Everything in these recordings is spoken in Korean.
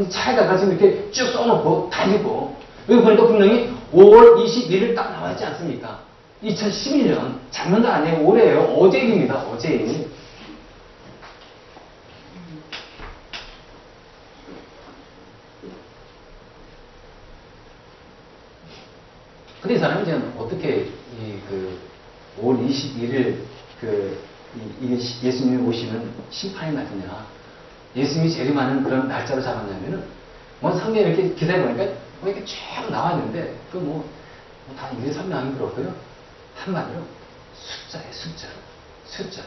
지금 차에다가 지금 이렇게 쭉 써놓고 다니고, 여기 보니까 분명히 5월 21일 딱 나와있지 않습니까? 2011년, 작년도 아니에요. 올해예요. 어제 일입니다. 어제 일. 근데 이 사람이 이제 어떻게, 5월 21일, 예수님이 오시는 심판의 날이냐. 예수님이 재림하는 그런 날짜로 잡았냐면은, 성경에 이렇게 기사에 보니까, 이렇게 쭉 나왔는데, 다 일사천리하긴 그렇고요. 한마디로, 숫자예요, 숫자. 숫자.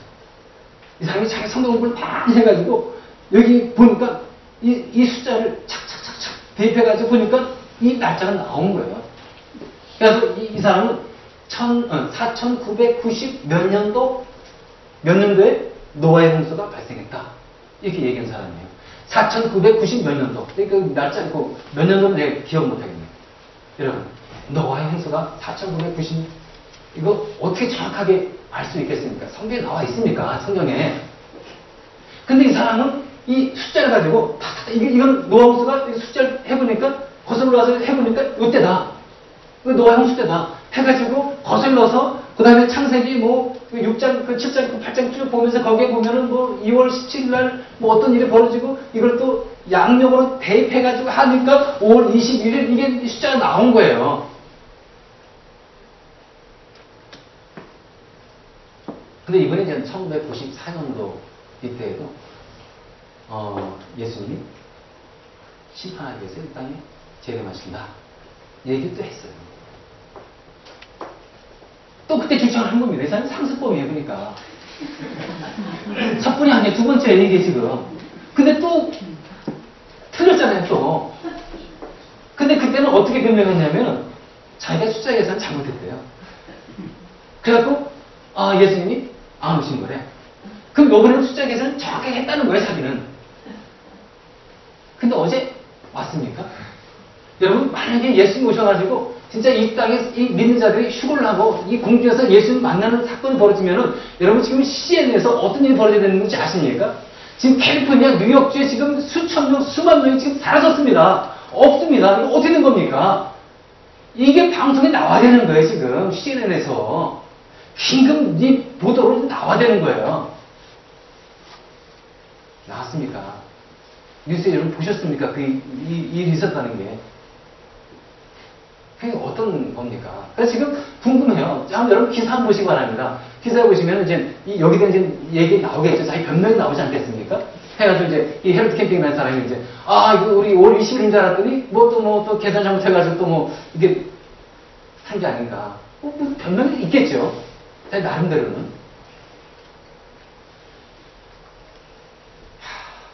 이 사람이 자기 성경 공부를 많이 해가지고, 여기 보니까, 이 숫자를 착착착착 대입해가지고 보니까, 이 날짜가 나온 거예요. 그래서 이 사람은 4990 몇 년도에 노아의 홍수가 발생했다. 이렇게 얘기한 사람이에요. 4990 몇 년도. 그 날짜 있고 몇 년도는 내가 기억 못하겠네요. 여러분, 노아의 홍수가 4990, 이거 어떻게 정확하게 알 수 있겠습니까? 성경에 나와 있습니까? 성경에. 근데 이 사람은 이 숫자를 가지고 이건 노아 홍수가 숫자를 해보니까 거슬러 와서 해보니까 이때다. 노아 홍수 때다. 해가지고 거슬러서 그 다음에 창세기 6장, 7장, 8장 쭉 보면서 거기에 보면은 2월 17일 날 어떤 일이 벌어지고 이걸 또 양력으로 대입해가지고 하니까 5월 21일 이게 숫자가 나온 거예요. 근데 이번에 이제 1994년도 이때에도 예수님이 심판하기 위해서 이 땅에 재림하신다. 얘기도 했어요. 또 그때 주장을 한 겁니다. 이 사람이 상습범이에요, 그러니까. 첫 분이 아니에요, 두 번째예요, 이게 지금. 근데 또 틀렸잖아요, 또. 근데 그때는 어떻게 변명했냐면 자기가 숫자 계산 잘못했대요. 그래갖고 예수님이 안 오신 거래. 그럼 요번에는 숫자 계산을 정확하게 했다는 거예요, 자기는. 근데 어제 왔습니까? 여러분, 만약에 예수님 오셔가지고 진짜 이 땅에 이 믿는 자들이 휴거를 하고 이 궁중에서 예수님 만나는 사건이 벌어지면은 여러분 지금 CNN에서 어떤 일이 벌어져야 되는 건지 아십니까? 지금 캘리포니아, 뉴욕주에 지금 수천 명, 수만 명이 지금 사라졌습니다. 없습니다. 이거 어떻게 된 겁니까? 이게 방송에 나와야 되는 거예요, 지금. CNN에서. 긴급 이 보도로 나와야 되는 거예요. 나왔습니까? 뉴스에 여러분 보셨습니까? 이 일이 있었다는 게. 그게 어떤 겁니까? 그래서 지금 궁금해요. 여러분 기사 한번 보시기 바랍니다. 기사 보시면 이제 여기다 이제 얘기 나오겠죠. 자기 변명이 나오지 않겠습니까? 해가지고 이제 이 헤르트 캠핑이라는 사람이 이제 이거 우리 5월 20일인 줄 알았더니 또 계산 잘못해가지고 이게 한 게 아닌가. 변명이 있겠죠. 나름대로는.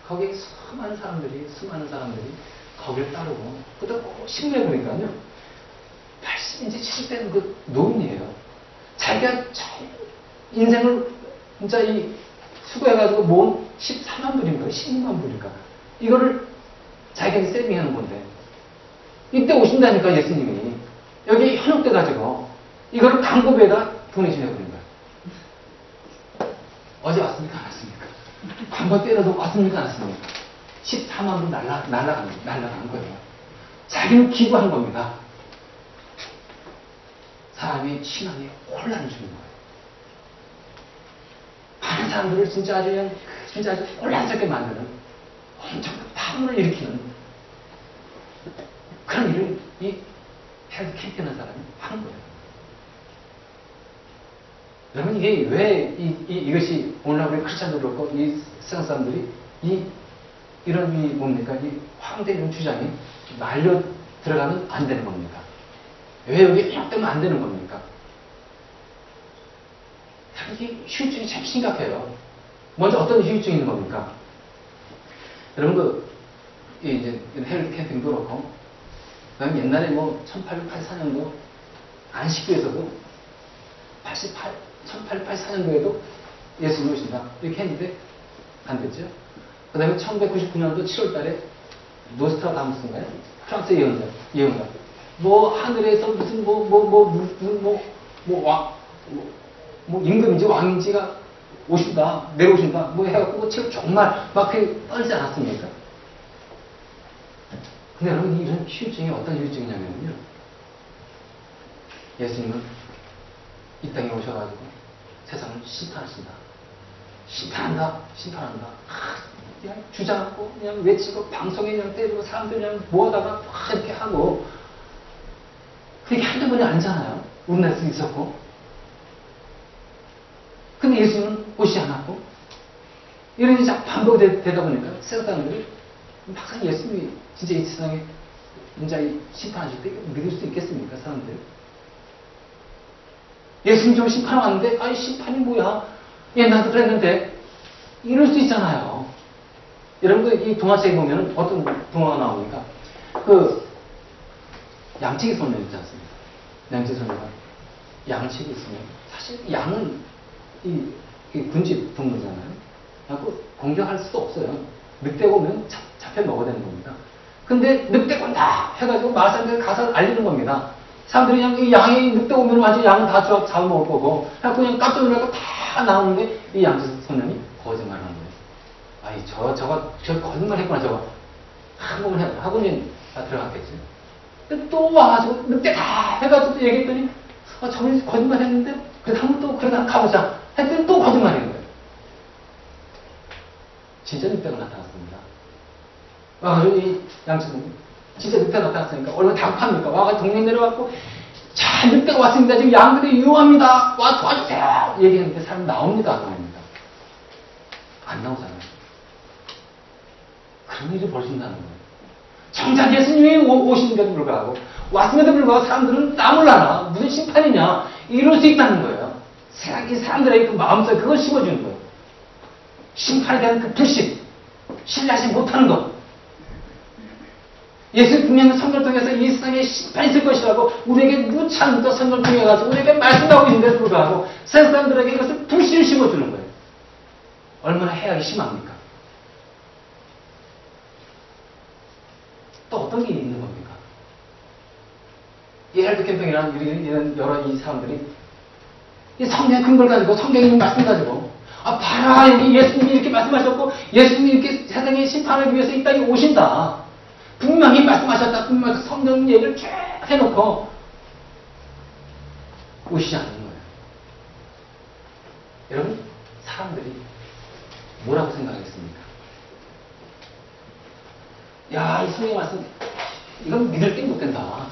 거기에 수많은 사람들이 거기를 따르고 그것도 신문에 보니까요. 80인지 70대는 그 노인이에요. 자기가 인생을 진짜 수고해가지고 모은 14만 불인가 12만 불인가 이거를 자기가 세빙하는 건데 이때 오신다니까 예수님이 여기 현혹돼가지고 이거를 광고비에다 보내주려고 그런 거예요. 어제 왔습니까? 안 왔습니까? 광고 때려서 왔습니까? 안 왔습니까? 14만 불 날라간 거예요. 자기는 기부한 겁니다. 사람의 신앙에 혼란을 주는 거예요. 많은 사람들을 진짜 아주 혼란스럽게 만드는 엄청난 파문을 일으키는 그런 일을 이 헤르트 캠핑하는 사람이 하는 거예요. 여러분 이게 왜 이것이 오늘날 우리 크리스찬도 그렇고 이 세상 사람들이 이런 뭡니까? 이 황당한 주장이 말려 들어가면 안 되는 겁니까? 왜 여기 왜곡되면 안 되는 겁니까? 이게 후유증이 참 심각해요. 먼저 어떤 후유증이 있는 겁니까? 여러분 이제 헤르트 캠핑도 그렇고 그다음에 옛날에 1884년도 안식교에서도 1884년도에도 예수님 오신다 이렇게 했는데 안 됐죠. 그 다음에 1999년도 7월 달에 노스트라다무스인가요? 프랑스 예언자. 하늘에서 무슨 임금인지 왕인지가 내려오신다. 해갖고 정말 막 떨지 않았습니까? 근데 여러분, 이런 휴증이 어떤 휴증이냐면요. 예수님은 이 땅에 오셔가지고 세상을 심판하신다. 심판한다. 심판한다. 그냥 주장하고, 그냥 외치고, 방송에 그냥 때리고, 사람들 그냥 모아다가 막 이렇게 하고, 그렇게 한두 번이 아니잖아요. 우리나라에서 있었고. 근데 예수님은 오시지 않았고, 이런 일이 자꾸 반복이 되다 보니까 세상 사람들이 막상 예수님이 진짜 이 세상에 인자히 심판하실 때 믿을 수 있겠습니까, 사람들? 예수님 좀 심판하러 왔는데, 아이, 심판이 뭐야? 나도 그랬는데, 이럴 수 있잖아요. 여러분들, 이 동화책에 보면 어떤 동화가 나오니까, 양치기 소년 있지 않습니까? 양치기 소년가 양치기 있으면, 사실 양은 이 군집 동물이잖아요. 그래서 공격할 수도 없어요. 늑대가 오면 잡혀 먹어야 되는 겁니다. 근데 늑대가 온다! 해가지고 마을 사람들 가서 알리는 겁니다. 사람들이 그냥 이 양이 늑대 오면 완전 양은 다 잡아먹을 거고, 그냥 깜짝 놀라고 다 나오는데 이 양치 소년이 거짓말을 하는 거예요. 아이, 저 거짓말 했구나, 저거. 한 번만 해봐. 하고는 들어갔겠지. 근데 또 와가지고 늑대 다 해가지고 얘기했더니, 저번에 거짓말 했는데, 그래도 한 번 또, 그러다 가보자. 했더니 또 거짓말인 거예요. 진짜 늑대가 나타났습니다. 와가지고 이 양치는 진짜 늑대가 나타났으니까 얼마나 당황합니까? 와가지고 동네 내려왔고, 자, 늑대가 왔습니다. 지금 양들이 위험합니다. 와, 도와주세요. 얘기했는데 사람 나옵니다, 안 나옵니다? 안 나오잖아요. 그런 일이 벌어진다는 거예요. 정작 예수님이 오시는데도 불구하고, 왔음에도 불구하고 사람들은 땀을 나나, 무슨 심판이냐, 이럴 수 있다는 거예요. 이 사람들에게 그 마음속에 그걸 심어주는 거예요. 심판에 대한 그 불신, 신뢰하지 못하는 것. 예수 분명히 성경을 통해서 이 세상에 심판이 있을 것이라고 우리에게 무참 성경을 통해가지고 우리에게 말씀하고 있는데도 불구하고 세상 사람들에게 이것을 불신을 심어주는 거예요. 얼마나 해악이 심합니까? 또 어떤 게 있는 겁니까? 이 헬드 캠핑이라는 이런 여러 이 사람들이 이 성경의 근거를 가지고 성경에 있는 말씀 가지고 봐라, 여기 예수님이 이렇게 말씀하셨고 예수님이 이렇게 세상에 심판하기 위해서 이 땅에 오신다. 분명히 말씀하셨다. 분명히 성경 얘기를 쭉 해놓고 오시지 않는 거예요. 여러분, 사람들이 뭐라고 생각하겠습니까? 야, 이 성경 말씀 이건 믿을 게 못 된다.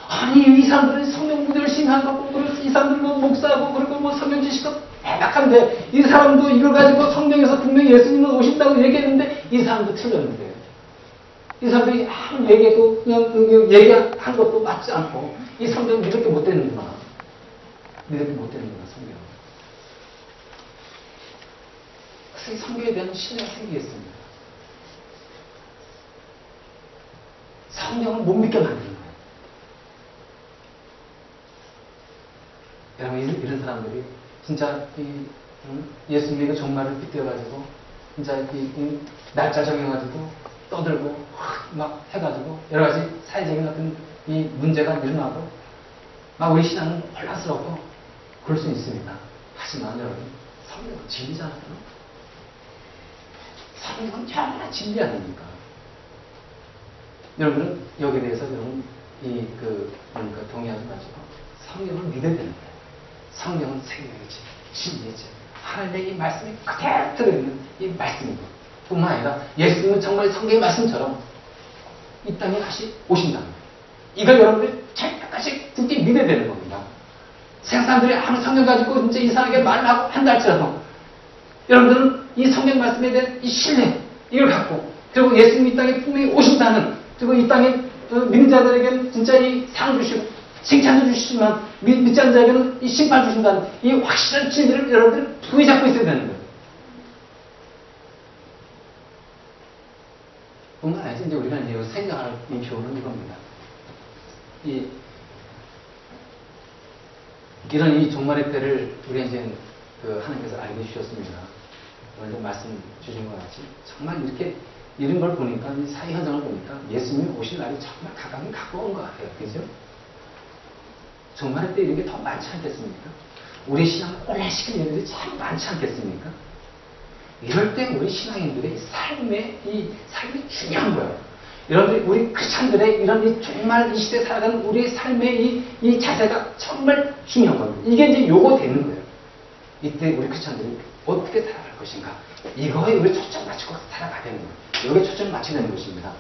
아니, 이 사람들은 성경 무대 열심히 한다고, 그래서 이 사람들 뭐 목사하고, 그리고 뭐 성경 지식도 대박한데, 이 사람도 이걸 가지고 성경에서 분명히 예수님은 오신다고 얘기했는데, 이 사람도 틀렸는데, 이 사람들이 아무 얘기해도 그냥 얘기한 것도 맞지 않고, 이 성경 믿을 게 못 되는구나. 믿을 게 못 되는구나, 성경. 그래서 이 성경에 대한 신뢰가 생기겠습니다. 성경을 못 믿게 만드는 거예요. 여러분, 이런 사람들이 진짜 예수님의 그 종말을 빗대어가지고 진짜 이 날짜 정해가지고 떠들고 막 해가지고 여러 가지 사회적인 어떤 이 문제가 일어나고 막 우리 신앙은 혼란스럽고 그럴 수 있습니다. 하지만 여러분, 성경은 진리잖아요. 성경은 정말 진리 아닙니까? 여러분은 여기에 대해서 여러분 그러니까 동의하지 마시고 성경을 믿어야 되는 거예요. 성경은 생명이지, 진리지. 하나님의 이 말씀이 그대로 들어있는 이 말씀이고 뿐만 아니라 예수님은 정말 성경의 말씀처럼 이 땅에 다시 오신다는 거예요. 이걸 여러분들이 철저까지 듣게 믿어야 되는 겁니다. 세상 사람들이 아무리 성경 가지고 진짜 이상하게 말을 하고 한다 할지라도 여러분들은 이 성경 말씀에 대한 이 신뢰, 이걸 갖고 그리고 예수님이 이 땅에 분명히 오신다는, 그리고 이 땅에 믿는 자들에게는 진짜 이 상 주시고 칭찬도 주시지만 믿지 않는 자에게는 이 심판 주신다는 이 확실한 진리를 여러분들이 부여잡고 있어야 되는 거예요. 뿐만 아니라 이제 우리가 이제 생각할 이 교훈은 이겁니다. 이런 이 종말의 때를 우리가 이제 하나님께서 알게 주셨습니다. 오늘 말씀 주신 것 같이 정말 이렇게 이런 걸 보니까 이 사회 현상을 보니까 예수님이 오실 날이 정말 가까운 것 같아요. 그죠? 종말의 때 이런 게 더 많지 않겠습니까? 우리 신앙을 혼란시키는 일들이 참 많지 않겠습니까? 이럴 때 우리 신앙인들의 삶이 중요한 거예요. 여러분들이 우리 크리스찬들의 이런 정말 이 시대에 살아가는 우리의 삶의 이 자세가 정말 중요한 겁니다. 이게 이제 요거 되는 거예요. 이때 우리 크리스찬들이 어떻게 살아갈 것인가. 이거에 우리 초점 맞추고 살아가야 되는 거예요. 여기에 초점 맞춰야 되는 것입니다.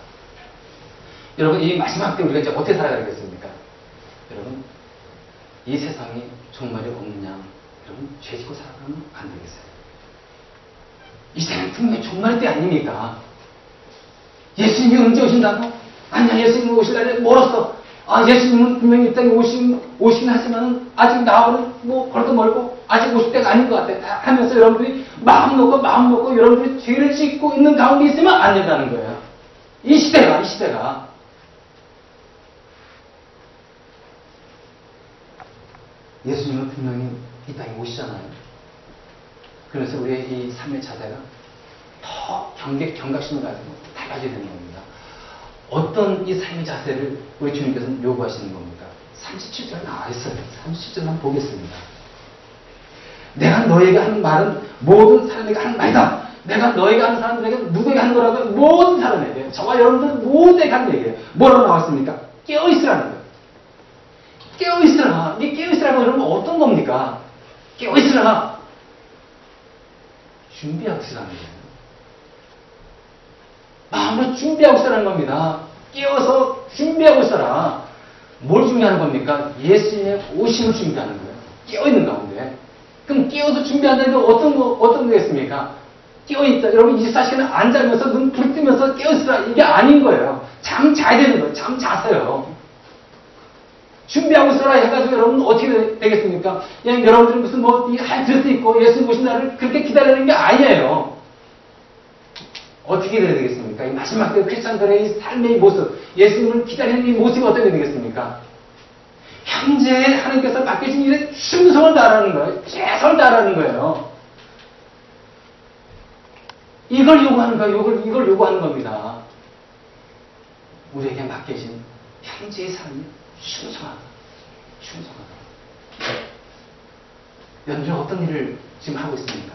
여러분, 이 마지막 때 우리가 이제 어떻게 살아가겠습니까? 여러분, 이 세상이 종말이 없느냐? 여러분, 죄 짓고 살아가면 안 되겠어요. 이 세상은 분명히 종말 때 아닙니까? 예수님이 언제 오신다고? 아니야, 예수님이 오실 날이 멀었어. 예수님은 분명히 이 땅에 오시긴 하지만은 아직 나하고는 뭐 벌도 멀고 아직 오실 때가 아닌 것 같아. 하면서 여러분들이 마음 먹고 여러분들이 죄를 짓고 있는 가운데 있으면 안 된다는 거예요. 이 시대가. 예수님은 분명히 이 땅에 오시잖아요. 그래서 우리의 이 삶의 자세가 더 경각심을 가지고 달라져야 되는 겁니다. 어떤 이 삶의 자세를 우리 주님께서는 요구하시는 겁니까? 37절 나와 있어요. 37절 한번 보겠습니다. 내가 너에게 하는 말은 모든 사람에게 하는 말이다. 내가 너에게 하는 사람들에게 누구에게 하는 거라도 모든 사람에게, 저와 여러분들 모두에게 하는 얘기예요. 뭐라고 나왔습니까? 깨어있으라는 거예요. 깨어있으라. 이 깨어있으라고 그러면 어떤 겁니까? 깨어있으라. 준비하고 있으라는 거예요. 마음으로 준비하고 있으라는 겁니다. 깨어서 준비하고 있어라. 뭘 준비하는 겁니까? 예수님의 오심을 준비하는 거예요. 깨어있는 가운데. 그럼 깨어서 준비한다는 게 어떤 거겠습니까? 깨어있다. 여러분 24시간을 안 자면서 눈 부르뜨면서 깨어있으라. 이게 아닌 거예요. 잠 자야 되는 거예요. 잠 자세요. 준비하고 있어라 해가지고 여러분 어떻게 되겠습니까? 그냥 여러분들은 무슨 할 드레스 입고 예수님 오신 날을 그렇게 기다리는 게 아니에요. 어떻게 돼야 되겠습니까? 이 마지막 때 크리스찬들의 이 삶의 모습, 예수님을 기다리는 이 모습이 어떻게 되겠습니까? 현재 하나님께서 맡기신 일에 충성을 다하라는 거예요. 최선을 다하라는 거예요. 이걸 요구하는 거예요. 이걸 요구하는 겁니다. 우리에게 맡겨진 현재의 삶이 충성하다. 연주는 어떤 일을 지금 하고 있습니까?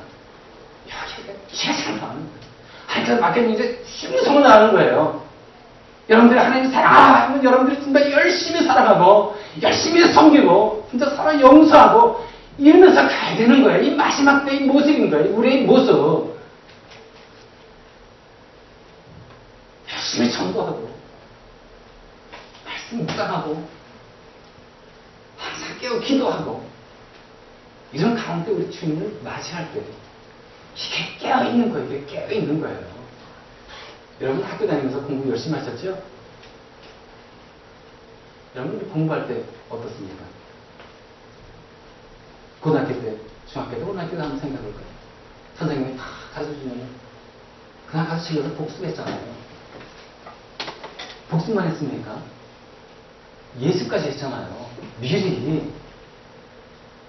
여기가 최선을 다하는 거예요. 하나님께서 맡겨진 이제 충성을 다하는 거예요. 여러분들이 하나님 사랑하면 여러분들이 진짜 열심히 사랑하고 열심히 섬기고 진짜 서로 용서하고 이러면서 가야 되는 거예요. 이 마지막 때의 모습인 거예요. 우리의 모습. 열심히 전도하고 말씀 묵상하고 항상 깨어 기도하고 이런 가운데 우리 주님을 맞이할 때 이게 깨어있는 거예요. 이게 깨어있는 거예요. 여러분 학교 다니면서 공부 열심히 하셨죠? 여러분 공부할 때 어떻습니까? 고등학교 때, 중학교 때, 고등학교 때 한번 생각해 볼까요? 선생님이 다 가르쳐주면 그냥 가서 집에서 복습했잖아요. 복습만 했습니까? 예습까지 했잖아요. 미리.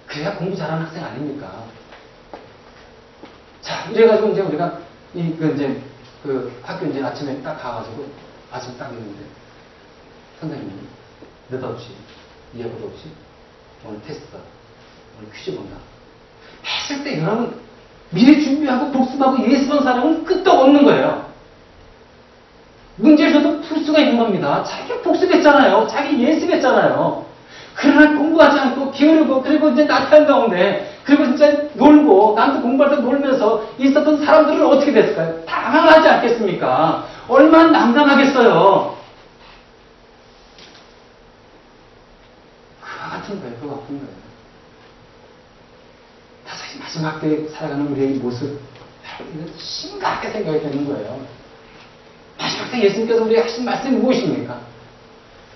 그래야 공부 잘하는 학생 아닙니까? 자, 이래가지고 이제 우리가 그 학교 이제 아침에 딱 가가지고 아침 딱 있는데 선생님이 느닷없이 예고도 없이 오늘 테스트다. 오늘 퀴즈 본다. 했을 때 여러분 미리 준비하고 복습하고 예습한 사람은 끝도 없는 거예요. 문제를 줘도 풀 수가 있는 겁니다. 자기 복습했잖아요. 자기 예습했잖아요. 그러나 공부하지 않고 게으르고 그리고 이제 나태한 가운데 그리고 진짜 놀고 남도 공부할 때 놀면서 있었던 사람들은 어떻게 됐을까요? 당황하지 않겠습니까? 얼마나 난감하겠어요. 그와 같은 거예요. 다시 마지막 때 살아가는 우리의 모습 이건 심각하게 생각이 되는 거예요. 마지막 때 예수님께서 우리에게 하신 말씀이 무엇입니까?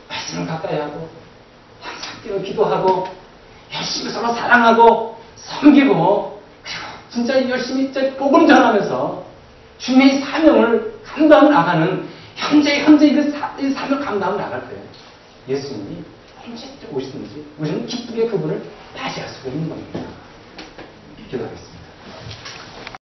말씀을 가까이 하고 항상 뛰어 기도하고 열심히 서로 사랑하고 섬기고 그리고 진짜 열심히 복음 전하면서 주님의 사명을 감당해 나가는 현재 이 사명을 감당해 나갈 때 예수님이 언제 오시든지 우리는 기쁘게 그분을 맞이할 수 있는 겁니다. 기도하겠습니다.